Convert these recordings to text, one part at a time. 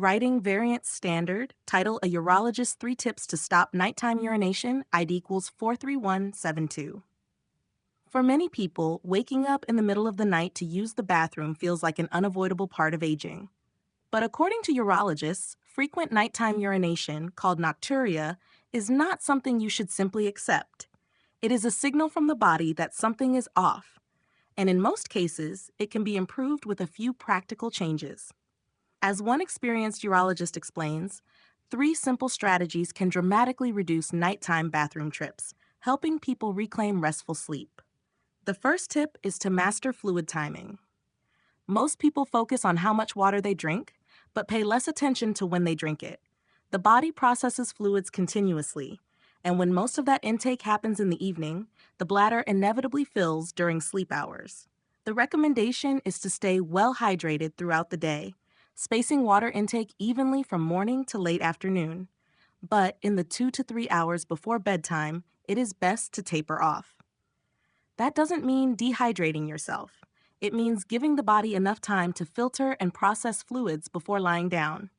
Writing variant standard, title A Urologist 3 Tips to Stop Nighttime Urination, ID equals 43172. For many people, waking up in the middle of the night to use the bathroom feels like an unavoidable part of aging. But according to urologists, frequent nighttime urination, called nocturia, is not something you should simply accept. It is a signal from the body that something is off, and in most cases, it can be improved with a few practical changes. As one experienced urologist explains, 3 simple strategies can dramatically reduce nighttime bathroom trips, helping people reclaim restful sleep. The first tip is to master fluid timing. Most people focus on how much water they drink, but pay less attention to when they drink it. The body processes fluids continuously, and when most of that intake happens in the evening, the bladder inevitably fills during sleep hours. The recommendation is to stay well hydrated throughout the day, spacing water intake evenly from morning to late afternoon. But in the 2 to 3 hours before bedtime, it is best to taper off. That doesn't mean dehydrating yourself. It means giving the body enough time to filter and process fluids before lying down.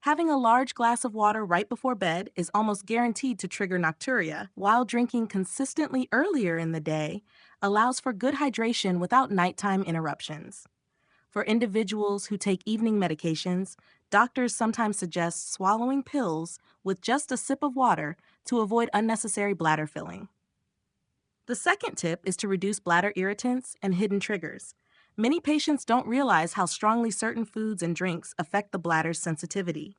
Having a large glass of water right before bed is almost guaranteed to trigger nocturia, while drinking consistently earlier in the day allows for good hydration without nighttime interruptions. For individuals who take evening medications, doctors sometimes suggest swallowing pills with just a sip of water to avoid unnecessary bladder filling. The second tip is to reduce bladder irritants and hidden triggers. Many patients don't realize how strongly certain foods and drinks affect the bladder's sensitivity.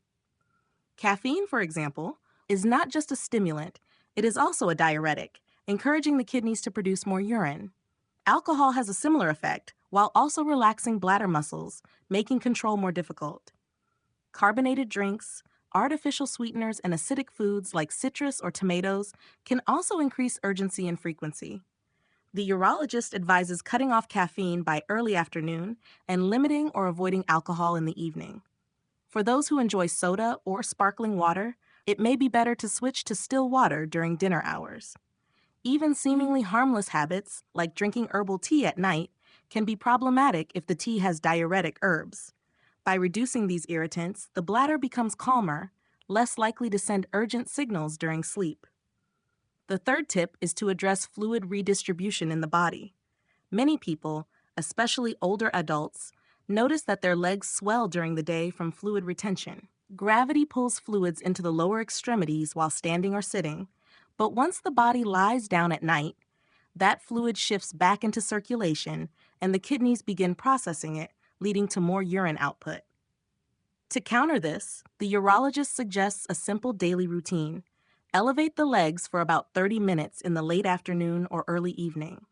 Caffeine, for example, is not just a stimulant, it is also a diuretic, encouraging the kidneys to produce more urine. Alcohol has a similar effect, while also relaxing bladder muscles, making control more difficult. Carbonated drinks, artificial sweeteners, and acidic foods like citrus or tomatoes can also increase urgency and frequency. The urologist advises cutting off caffeine by early afternoon and limiting or avoiding alcohol in the evening. For those who enjoy soda or sparkling water, it may be better to switch to still water during dinner hours. Even seemingly harmless habits, like drinking herbal tea at night, can be problematic if the tea has diuretic herbs. By reducing these irritants, the bladder becomes calmer, less likely to send urgent signals during sleep. The third tip is to address fluid redistribution in the body. Many people, especially older adults, notice that their legs swell during the day from fluid retention. Gravity pulls fluids into the lower extremities while standing or sitting, but once the body lies down at night, that fluid shifts back into circulation and the kidneys begin processing it, leading to more urine output. To counter this, the urologist suggests a simple daily routine. Elevate the legs for about 30 minutes in the late afternoon or early evening.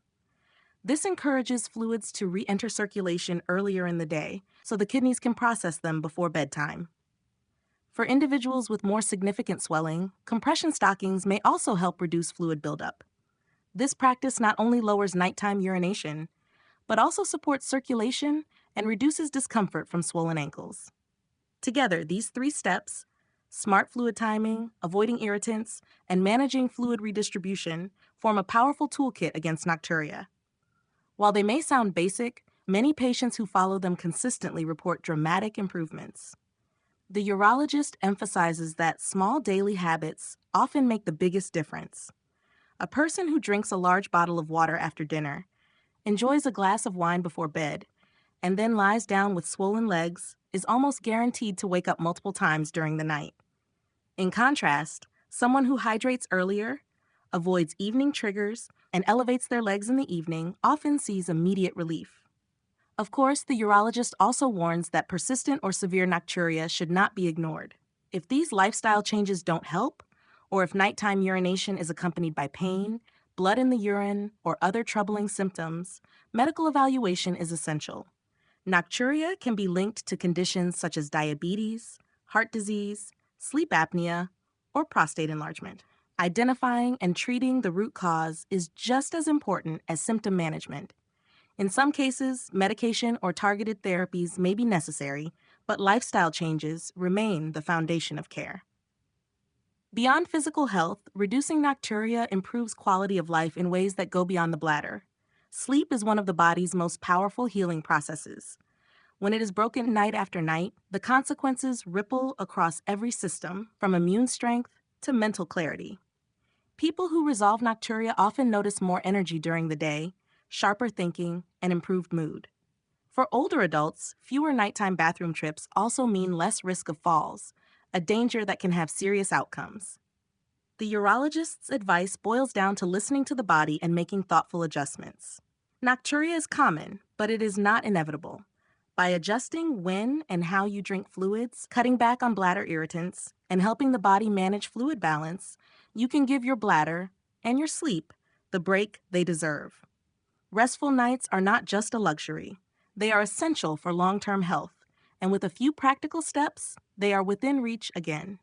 This encourages fluids to re-enter circulation earlier in the day, so the kidneys can process them before bedtime. For individuals with more significant swelling, compression stockings may also help reduce fluid buildup. This practice not only lowers nighttime urination, but also supports circulation and reduces discomfort from swollen ankles. Together, these 3 steps, smart fluid timing, avoiding irritants, and managing fluid redistribution, form a powerful toolkit against nocturia. While they may sound basic, many patients who follow them consistently report dramatic improvements. The urologist emphasizes that small daily habits often make the biggest difference. A person who drinks a large bottle of water after dinner, enjoys a glass of wine before bed, and then lies down with swollen legs is almost guaranteed to wake up multiple times during the night. In contrast, someone who hydrates earlier, avoids evening triggers, and elevates their legs in the evening often sees immediate relief. Of course, the urologist also warns that persistent or severe nocturia should not be ignored. If these lifestyle changes don't help, or if nighttime urination is accompanied by pain, blood in the urine, or other troubling symptoms, medical evaluation is essential. Nocturia can be linked to conditions such as diabetes, heart disease, sleep apnea, or prostate enlargement. Identifying and treating the root cause is just as important as symptom management. In some cases, medication or targeted therapies may be necessary, but lifestyle changes remain the foundation of care. Beyond physical health, reducing nocturia improves quality of life in ways that go beyond the bladder. Sleep is one of the body's most powerful healing processes. When it is broken night after night, the consequences ripple across every system, from immune strength to mental clarity. People who resolve nocturia often notice more energy during the day, sharper thinking, and improved mood. For older adults, fewer nighttime bathroom trips also mean less risk of falls, a danger that can have serious outcomes. The urologist's advice boils down to listening to the body and making thoughtful adjustments. Nocturia is common, but it is not inevitable. By adjusting when and how you drink fluids, cutting back on bladder irritants, and helping the body manage fluid balance, you can give your bladder and your sleep the break they deserve. Restful nights are not just a luxury. They are essential for long-term health, and with a few practical steps, they are within reach again.